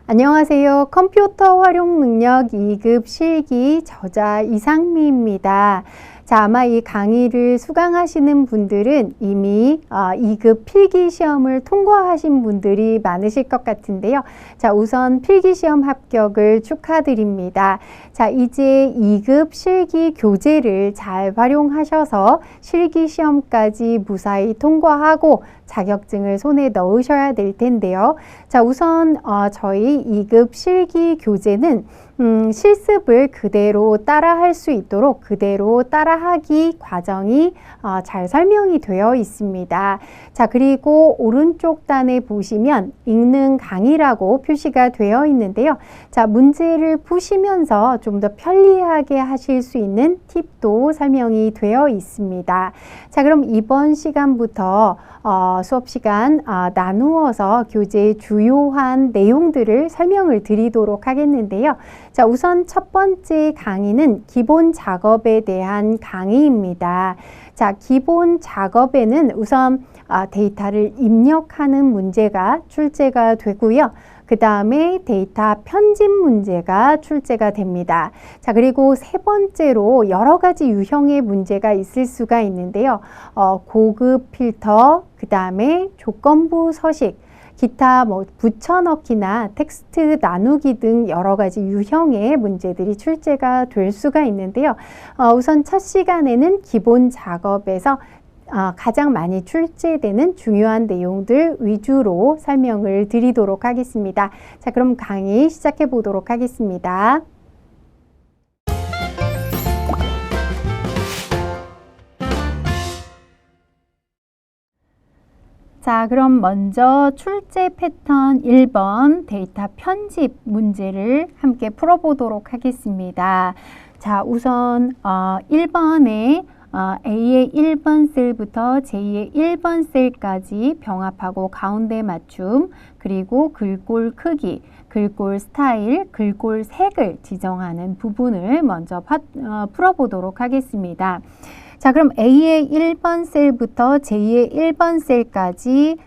안녕하세요. 컴퓨터 활용 능력 2급 실기 저자 이상미입니다. 자, 아마 이 강의를 수강하시는 분들은 이미 2급 필기시험을 통과하신 분들이 많으실 것 같은데요. 자, 우선 필기시험 합격을 축하드립니다. 자, 이제 2급 실기 교재를 잘 활용하셔서 실기시험까지 무사히 통과하고 자격증을 손에 넣으셔야 될 텐데요. 자, 우선 저희 2급 실기 교재는 실습을 그대로 따라할 수 있도록 그대로 따라하기 과정이 잘 설명이 되어 있습니다. 자, 그리고 오른쪽 단에 보시면 읽는 강의라고 표시가 되어 있는데요. 자, 문제를 푸시면서 좀 더 편리하게 하실 수 있는 팁도 설명이 되어 있습니다. 자, 그럼 이번 시간부터 수업 시간 나누어서 교재의 주요한 내용들을 설명을 드리도록 하겠는데요. 자, 우선 첫 번째 강의는 기본 작업에 대한 강의입니다. 자, 기본 작업에는 우선 데이터를 입력하는 문제가 출제가 되고요. 그 다음에 데이터 편집 문제가 출제가 됩니다. 자, 그리고 세 번째로 여러 가지 유형의 문제가 있을 수가 있는데요. 고급 필터, 그 다음에 조건부 서식, 기타 붙여넣기나 텍스트 나누기 등 여러 가지 유형의 문제들이 출제가 될 수가 있는데요. 우선 첫 시간에는 기본 작업에서 가장 많이 출제되는 중요한 내용들 위주로 설명을 드리도록 하겠습니다. 자, 그럼 강의 시작해 보도록 하겠습니다. 자, 그럼 먼저 출제 패턴 1번 데이터 편집 문제를 함께 풀어보도록 하겠습니다. 자, 우선 1번에 A의 1번 셀부터 J의 1번 셀까지 병합하고 가운데 맞춤, 그리고 글꼴 크기, 글꼴 스타일, 글꼴 색을 지정하는 부분을 먼저 풀어보도록 하겠습니다. 자, 그럼 A의 1번 셀부터 J의 1번 셀까지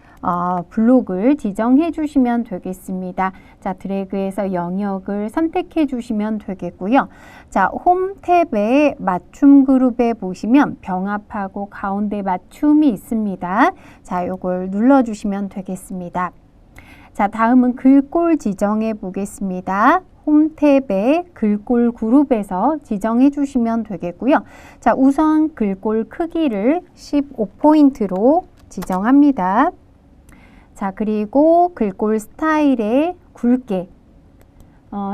블록을 지정해 주시면 되겠습니다. 자, 드래그해서 영역을 선택해 주시면 되겠고요. 자, 홈 탭에 맞춤 그룹에 보시면 병합하고 가운데 맞춤이 있습니다. 자, 요걸 눌러 주시면 되겠습니다. 자, 다음은 글꼴 지정해 보겠습니다. 홈 탭에 글꼴 그룹에서 지정해 주시면 되겠고요. 자, 우선 글꼴 크기를 15포인트로 지정합니다. 자, 그리고 글꼴 스타일에 굵게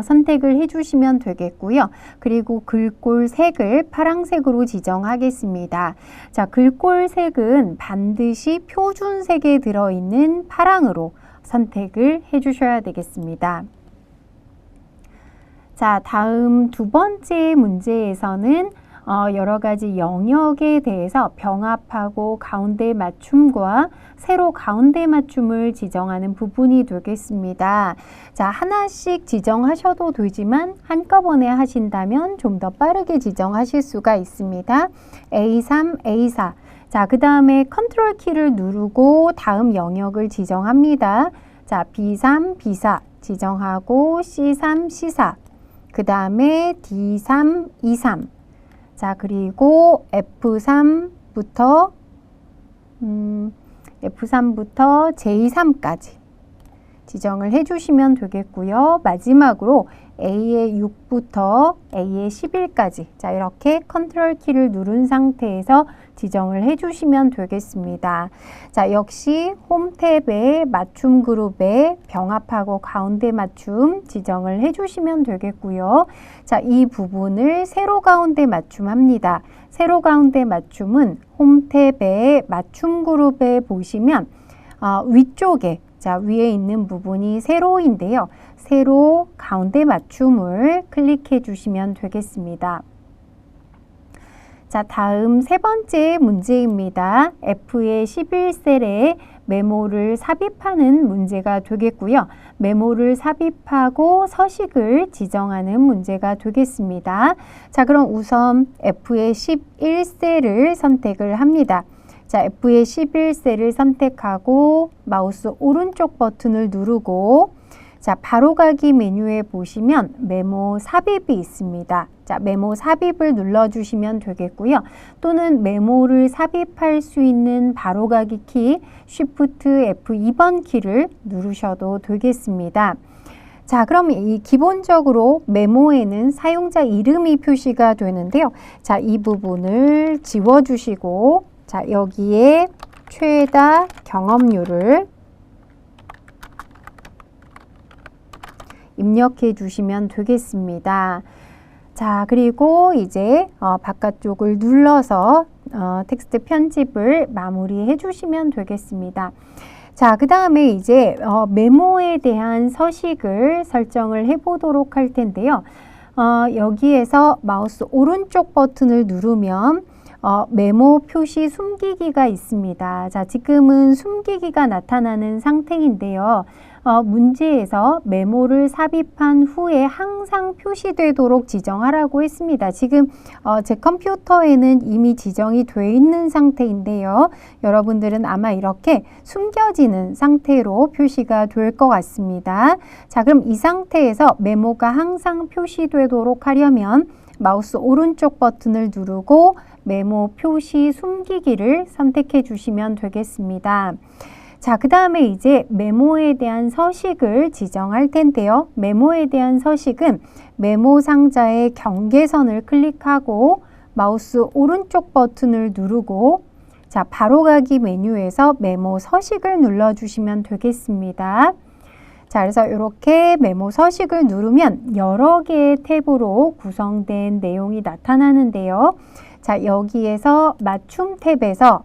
선택을 해주시면 되겠고요. 그리고 글꼴 색을 파란색으로 지정하겠습니다. 자, 글꼴 색은 반드시 표준색에 들어있는 파랑으로 선택을 해주셔야 되겠습니다. 자, 다음 두 번째 문제에서는 여러 가지 영역에 대해서 병합하고 가운데 맞춤과 세로 가운데 맞춤을 지정하는 부분이 되겠습니다. 자, 하나씩 지정하셔도 되지만 한꺼번에 하신다면 좀 더 빠르게 지정하실 수가 있습니다. A3, A4. 자, 그 다음에 컨트롤 키를 누르고 다음 영역을 지정합니다. 자, B3, B4 지정하고 C3, C4. 그 다음에 D3, E3. 자, 그리고 F3부터 J3까지 지정을 해주시면 되겠고요. 마지막으로 A의 6부터 A의 11까지 자, 이렇게 컨트롤 키를 누른 상태에서 지정을 해주시면 되겠습니다. 자, 역시 홈 탭에 맞춤 그룹에 병합하고 가운데 맞춤 지정을 해주시면 되겠고요. 자, 이 부분을 세로 가운데 맞춤합니다. 세로 가운데 맞춤은 홈 탭에 맞춤 그룹에 보시면 위쪽에 자, 위에 있는 부분이 세로인데요. 세로 가운데 맞춤을 클릭해 주시면 되겠습니다. 자, 다음 세 번째 문제입니다. F의 11셀에 메모를 삽입하는 문제가 되겠고요. 메모를 삽입하고 서식을 지정하는 문제가 되겠습니다. 자, 그럼 우선 F의 11셀을 선택을 합니다. 자, F11셀을 선택하고 마우스 오른쪽 버튼을 누르고 자, 바로가기 메뉴에 보시면 메모 삽입이 있습니다. 자, 메모 삽입을 눌러주시면 되겠고요. 또는 메모를 삽입할 수 있는 바로가기 키 Shift F2번 키를 누르셔도 되겠습니다. 자, 그럼 이 기본적으로 메모에는 사용자 이름이 표시가 되는데요. 자, 이 부분을 지워주시고, 자, 여기에 최다 경험률을 입력해 주시면 되겠습니다. 자, 그리고 이제 바깥쪽을 눌러서 텍스트 편집을 마무리해 주시면 되겠습니다. 자, 그 다음에 이제 메모에 대한 서식을 설정을 해 보도록 할 텐데요. 여기에서 마우스 오른쪽 버튼을 누르면 메모 표시 숨기기가 있습니다. 자, 지금은 숨기기가 나타나는 상태인데요. 문제에서 메모를 삽입한 후에 항상 표시되도록 지정하라고 했습니다. 지금 제 컴퓨터에는 이미 지정이 되어 있는 상태인데요. 여러분들은 아마 이렇게 숨겨지는 상태로 표시가 될 것 같습니다. 자, 그럼 이 상태에서 메모가 항상 표시되도록 하려면 마우스 오른쪽 버튼을 누르고 메모 표시 숨기기를 선택해 주시면 되겠습니다. 자, 그 다음에 이제 메모에 대한 서식을 지정할 텐데요. 메모에 대한 서식은 메모 상자의 경계선을 클릭하고 마우스 오른쪽 버튼을 누르고 자, 바로가기 메뉴에서 메모 서식을 눌러주시면 되겠습니다. 자, 그래서 이렇게 메모 서식을 누르면 여러 개의 탭으로 구성된 내용이 나타나는데요. 자, 여기에서 맞춤 탭에서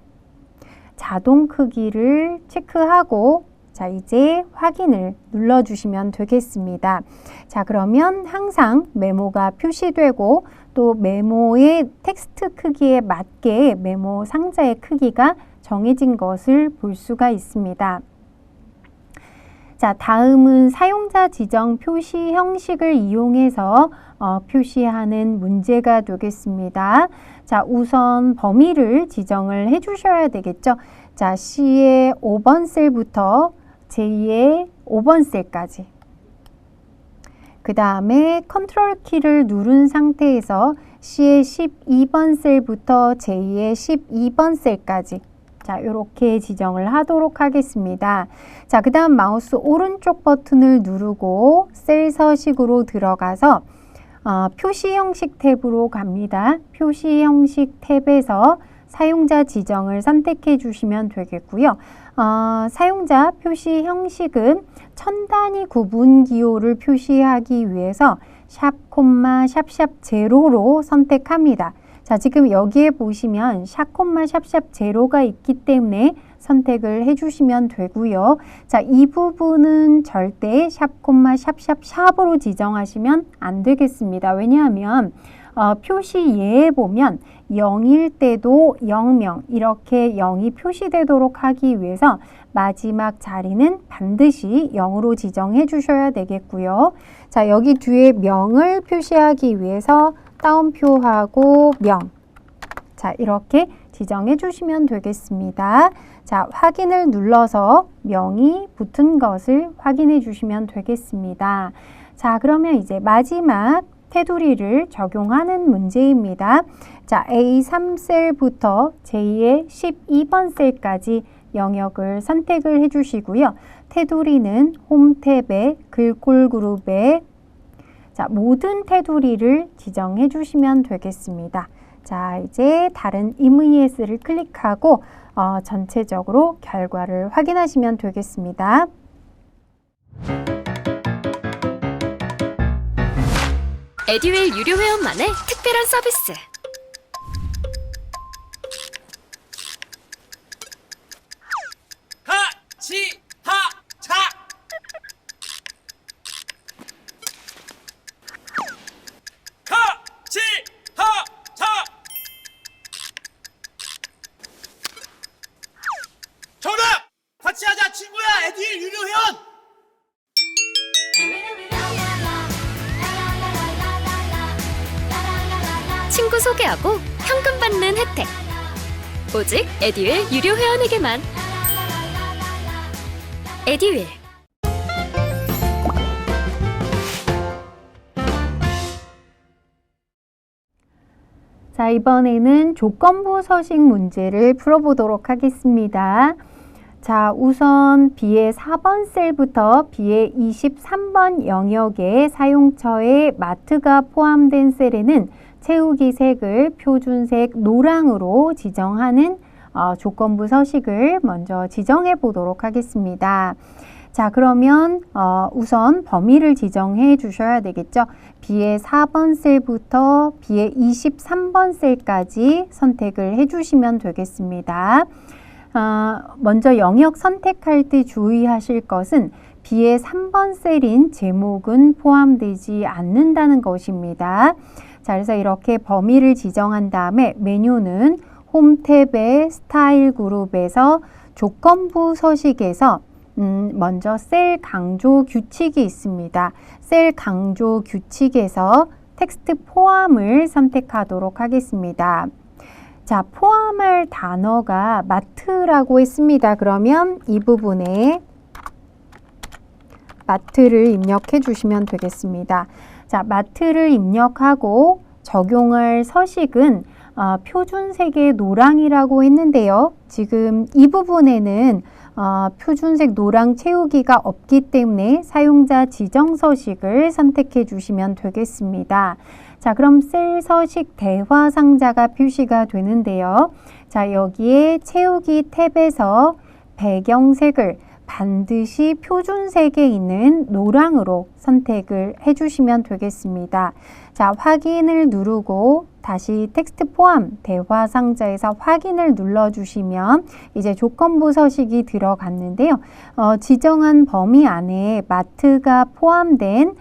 자동 크기를 체크하고 자, 이제 확인을 눌러주시면 되겠습니다. 자, 그러면 항상 메모가 표시되고 또 메모의 텍스트 크기에 맞게 메모 상자의 크기가 정해진 것을 볼 수가 있습니다. 자, 다음은 사용자 지정 표시 형식을 이용해서 표시하는 문제가 되겠습니다. 자, 우선 범위를 지정을 해 주셔야 되겠죠. 자, C의 5번 셀부터 J의 5번 셀까지. 그 다음에 컨트롤 키를 누른 상태에서 C의 12번 셀부터 J의 12번 셀까지. 자, 이렇게 지정을 하도록 하겠습니다. 자, 그 다음 마우스 오른쪽 버튼을 누르고 셀 서식으로 들어가서 표시 형식 탭으로 갑니다. 표시 형식 탭에서 사용자 지정을 선택해 주시면 되겠고요. 사용자 표시 형식은 천 단위 구분 기호를 표시하기 위해서 샵, 샵샵 제로로 선택합니다. 자, 지금 여기에 보시면 샵, 샵샵 제로가 있기 때문에 선택을 해주시면 되고요. 자, 이 부분은 절대 샵, 샵샵 샵으로 지정하시면 안 되겠습니다. 왜냐하면 표시예에 보면 0일 때도 0명 이렇게 0이 표시되도록 하기 위해서 마지막 자리는 반드시 0으로 지정해 주셔야 되겠고요. 자, 여기 뒤에 명을 표시하기 위해서 따옴표하고 명. 자, 이렇게 지정해 주시면 되겠습니다. 자, 확인을 눌러서 명이 붙은 것을 확인해 주시면 되겠습니다. 자, 그러면 이제 마지막 테두리를 적용하는 문제입니다. 자, A3셀부터 J의 12번 셀까지 영역을 선택을 해주시고요. 테두리는 홈 탭에 글꼴 그룹에 자, 모든 테두리를 지정해 주시면 되겠습니다. 자, 이제 다른 MES를 클릭하고 전체적으로 결과를 확인하시면 되겠습니다. 에듀윌 유료 회원만의 특별한 서비스. 하치하차 하치하차 정답! 같이 하자 친구야 에듀윌 유료 회원! 친구 소개하고 현금 받는 혜택. 오직 에듀윌 유료 회원에게만. 에듀윌. 자, 이번에는 조건부 서식 문제를 풀어보도록 하겠습니다. 자, 우선 B의 4번 셀부터 B의 23번 영역에 사용처에 마트가 포함된 셀에는 채우기 색을 표준색 노랑으로 지정하는 조건부 서식을 먼저 지정해 보도록 하겠습니다. 자, 그러면 우선 범위를 지정해 주셔야 되겠죠. B의 4번 셀부터 B의 23번 셀까지 선택을 해 주시면 되겠습니다. 먼저 영역 선택할 때 주의하실 것은 B의 3번 셀인 제목은 포함되지 않는다는 것입니다. 자, 그래서 이렇게 범위를 지정한 다음에 메뉴는 홈 탭의 스타일 그룹에서 조건부 서식에서 먼저 셀 강조 규칙이 있습니다. 셀 강조 규칙에서 텍스트 포함을 선택하도록 하겠습니다. 자, 포함할 단어가 마트라고 했습니다. 그러면 이 부분에 마트를 입력해 주시면 되겠습니다. 자, 마트를 입력하고 적용할 서식은 표준색의 노랑이라고 했는데요. 지금 이 부분에는 표준색 노랑 채우기가 없기 때문에 사용자 지정 서식을 선택해 주시면 되겠습니다. 자, 그럼 셀 서식 대화 상자가 표시가 되는데요. 자, 여기에 채우기 탭에서 배경색을 반드시 표준색에 있는 노랑으로 선택을 해주시면 되겠습니다. 자, 확인을 누르고 다시 텍스트 포함 대화 상자에서 확인을 눌러주시면 이제 조건부 서식이 들어갔는데요. 지정한 범위 안에 마트가 포함된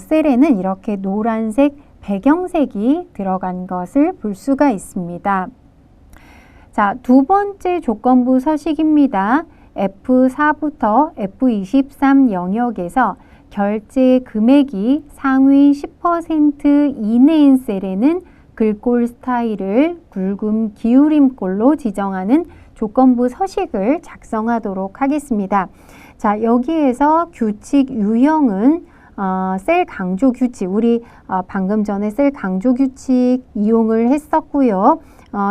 셀에는 이렇게 노란색 배경색이 들어간 것을 볼 수가 있습니다. 자, 두 번째 조건부 서식입니다. F4부터 F23 영역에서 결제 금액이 상위 10% 이내인 셀에는 글꼴 스타일을 굵은 기울임꼴로 지정하는 조건부 서식을 작성하도록 하겠습니다. 자, 여기에서 규칙 유형은 셀 강조 규칙, 우리 방금 전에 셀 강조 규칙 이용을 했었고요.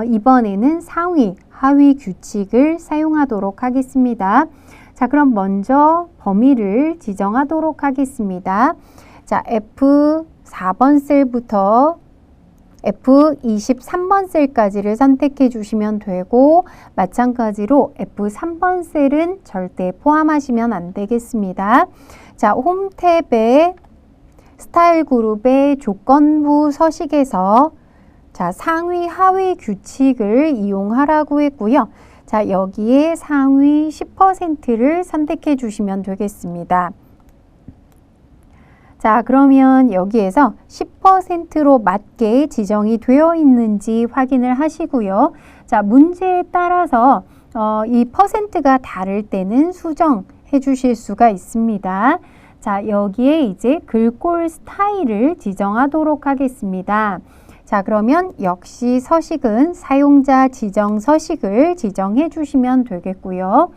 이번에는 상위, 하위 규칙을 사용하도록 하겠습니다. 자, 그럼 먼저 범위를 지정하도록 하겠습니다. 자, F4번 셀부터 F23번 셀까지를 선택해 주시면 되고, 마찬가지로 F3번 셀은 절대 포함하시면 안 되겠습니다. 자, 홈 탭의 스타일 그룹의 조건부 서식에서 자, 상위 하위 규칙을 이용하라고 했고요. 자, 여기에 상위 10%를 선택해 주시면 되겠습니다. 자, 그러면 여기에서 10%로 맞게 지정이 되어 있는지 확인을 하시고요. 자, 문제에 따라서 이 퍼센트가 다를 때는 수정해 주실 수가 있습니다. 자, 여기에 이제 글꼴 스타일을 지정하도록 하겠습니다. 자, 그러면 역시 서식은 사용자 지정 서식을 지정해 주시면 되겠고요.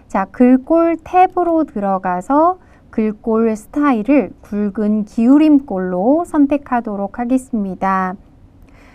자, 글꼴 탭으로 들어가서 글꼴 스타일을 굵은 기울임꼴로 선택하도록 하겠습니다.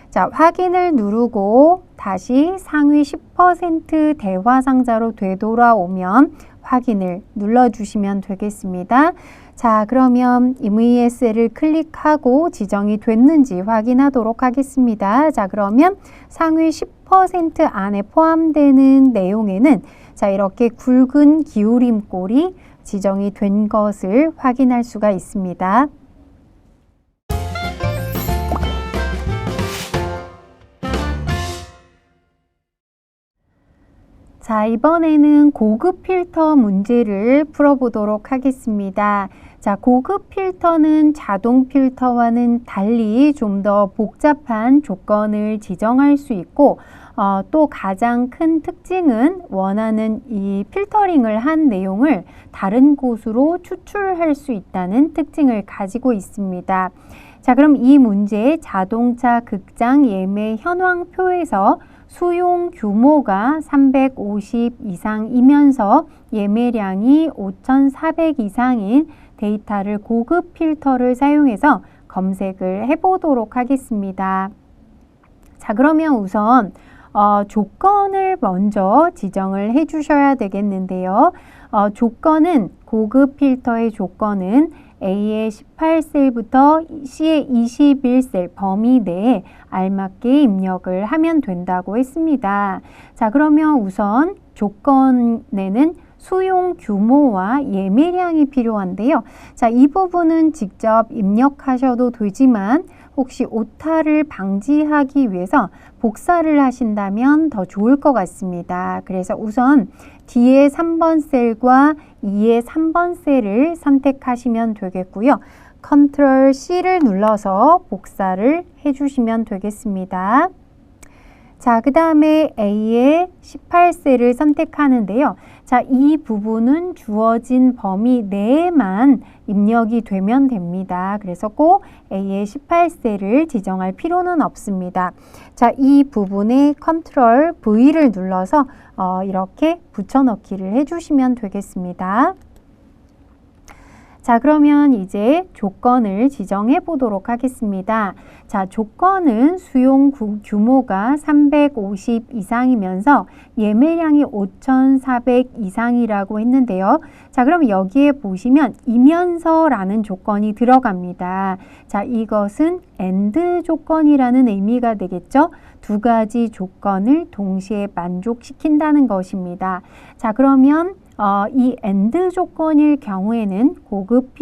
자, 확인을 누르고 다시 상위 10% 대화 상자로 되돌아오면 확인을 눌러주시면 되겠습니다. 자, 그러면 임의의 셀을 클릭하고 지정이 됐는지 확인하도록 하겠습니다. 자, 그러면 상위 10% 안에 포함되는 내용에는 자, 이렇게 굵은 기울임꼴이 지정이 된 것을 확인할 수가 있습니다. 자, 이번에는 고급 필터 문제를 풀어보도록 하겠습니다. 자, 고급 필터는 자동 필터와는 달리 좀 더 복잡한 조건을 지정할 수 있고 또 가장 큰 특징은 원하는 이 필터링을 한 내용을 다른 곳으로 추출할 수 있다는 특징을 가지고 있습니다. 자, 그럼 이 문제의 자동차 극장 예매 현황표에서 수용 규모가 350 이상이면서 예매량이 5,400 이상인 데이터를 고급 필터를 사용해서 검색을 해보도록 하겠습니다. 자, 그러면 우선 조건을 먼저 지정을 해 주셔야 되겠는데요. 조건은 고급 필터의 조건은 A의 18셀부터 C의 21셀 범위 내에 알맞게 입력을 하면 된다고 했습니다. 자, 그러면 우선 조건에는 수용 규모와 예매량이 필요한데요. 자, 이 부분은 직접 입력하셔도 되지만 혹시 오타를 방지하기 위해서 복사를 하신다면 더 좋을 것 같습니다. 그래서 우선 D의 3번 셀과 E의 3번 셀을 선택하시면 되겠고요. 컨트롤 C를 눌러서 복사를 해주시면 되겠습니다. 자, 그 다음에 A의 18셀을 선택하는데요. 자, 이 부분은 주어진 범위 내에만 입력이 되면 됩니다. 그래서 꼭 A의 18셀을 지정할 필요는 없습니다. 자, 이 부분에 컨트롤 V를 눌러서 이렇게 붙여넣기를 해주시면 되겠습니다. 자, 그러면 이제 조건을 지정해 보도록 하겠습니다. 자, 조건은 수용 규모가 350 이상이면서 예매량이 5,400 이상이라고 했는데요. 자, 그럼 여기에 보시면 이면서라는 조건이 들어갑니다. 자, 이것은 AND 조건이라는 의미가 되겠죠. 두 가지 조건을 동시에 만족시킨다는 것입니다. 자, 그러면 이 AND 조건일 경우에는 고급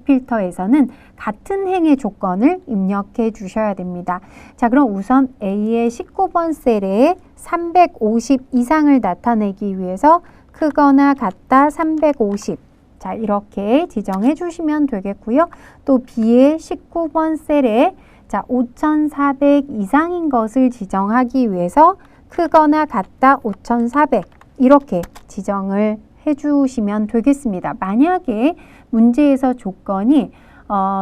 필터에서는 같은 행의 조건을 입력해 주셔야 됩니다. 자, 그럼 우선 A의 19번 셀에 350 이상을 나타내기 위해서 크거나 같다 350. 자, 이렇게 지정해 주시면 되겠고요. 또 B의 19번 셀에 자, 5,400 이상인 것을 지정하기 위해서 크거나 같다 5,400 이렇게 지정을 해주시면 되겠습니다. 만약에 문제에서 조건이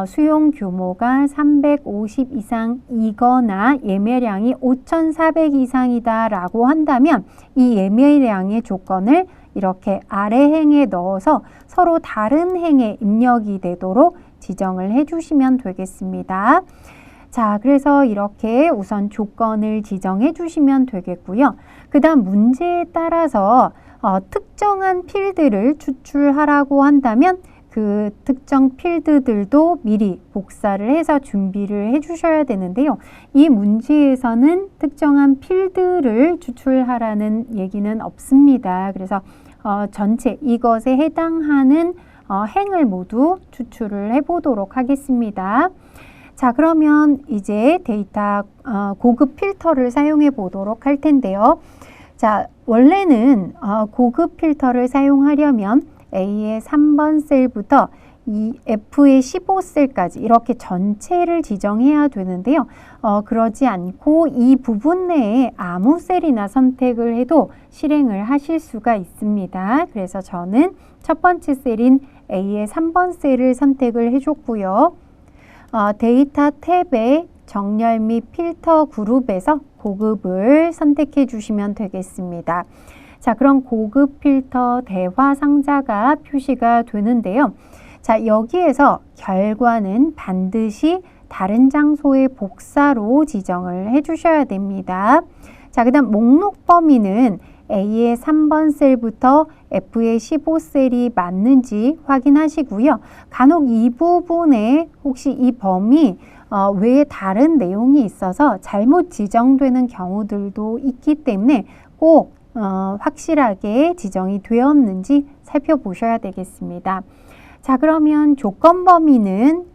수용 규모가 350 이상이거나 예매량이 5,400 이상이다 라고 한다면 이 예매량의 조건을 이렇게 아래 행에 넣어서 서로 다른 행에 입력이 되도록 지정을 해주시면 되겠습니다. 자, 그래서 이렇게 우선 조건을 지정해 주시면 되겠고요. 그 다음 문제에 따라서 특정한 필드를 추출하라고 한다면 그 특정 필드들도 미리 복사를 해서 준비를 해 주셔야 되는데요. 이 문제에서는 특정한 필드를 추출하라는 얘기는 없습니다. 그래서 전체 이것에 해당하는 행을 모두 추출을 해 보도록 하겠습니다. 자, 그러면 이제 데이터 고급 필터를 사용해 보도록 할 텐데요. 자, 원래는 고급 필터를 사용하려면 A의 3번 셀부터 이 F의 15셀까지 이렇게 전체를 지정해야 되는데요. 그러지 않고 이 부분 내에 아무 셀이나 선택을 해도 실행을 하실 수가 있습니다. 그래서 저는 첫 번째 셀인 A의 3번 셀을 선택을 해줬고요. 데이터 탭의 정렬 및 필터 그룹에서 고급을 선택해 주시면 되겠습니다. 자, 그럼 고급 필터 대화 상자가 표시가 되는데요. 자, 여기에서 결과는 반드시 다른 장소의 복사로 지정을 해 주셔야 됩니다. 자, 그 다음 목록 범위는 A의 3번 셀부터 F의 15셀이 맞는지 확인하시고요. 간혹 이 부분에 혹시 이 범위 외에 다른 내용이 있어서 잘못 지정되는 경우들도 있기 때문에 꼭 확실하게 지정이 되었는지 살펴보셔야 되겠습니다. 자, 그러면 조건 범위는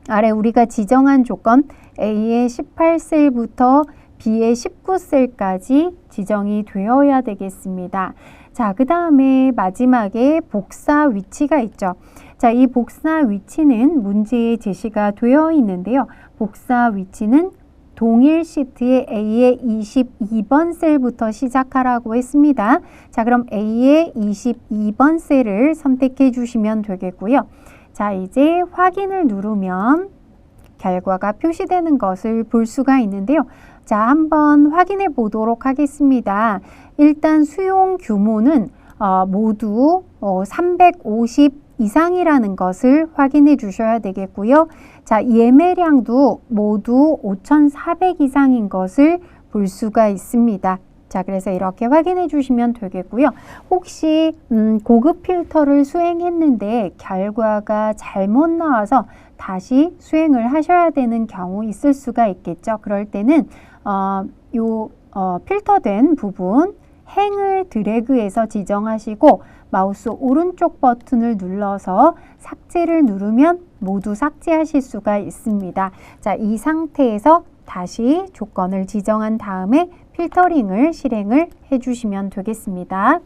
아래 우리가 지정한 조건 A의 18셀부터 B의 19셀까지 지정이 되어야 되겠습니다. 자, 그 다음에 마지막에 복사 위치가 있죠. 자, 이 복사 위치는 문제에 제시가 되어 있는데요. 복사 위치는 동일 시트의 A의 22번 셀부터 시작하라고 했습니다. 자, 그럼 A의 22번 셀을 선택해 주시면 되겠고요. 자, 이제 확인을 누르면 결과가 표시되는 것을 볼 수가 있는데요. 자, 한번 확인해 보도록 하겠습니다. 일단 수용 규모는 모두 350 이상이라는 것을 확인해 주셔야 되겠고요. 자, 예매량도 모두 5,400 이상인 것을 볼 수가 있습니다. 자, 그래서 이렇게 확인해 주시면 되겠고요. 혹시 고급 필터를 수행했는데 결과가 잘못 나와서 다시 수행을 하셔야 되는 경우 있을 수가 있겠죠. 그럴 때는 필터된 부분 행을 드래그해서 지정하시고 마우스 오른쪽 버튼을 눌러서 삭제를 누르면 모두 삭제하실 수가 있습니다. 자, 이 상태에서 다시 조건을 지정한 다음에 필터링을 실행을 해주시면 되겠습니다.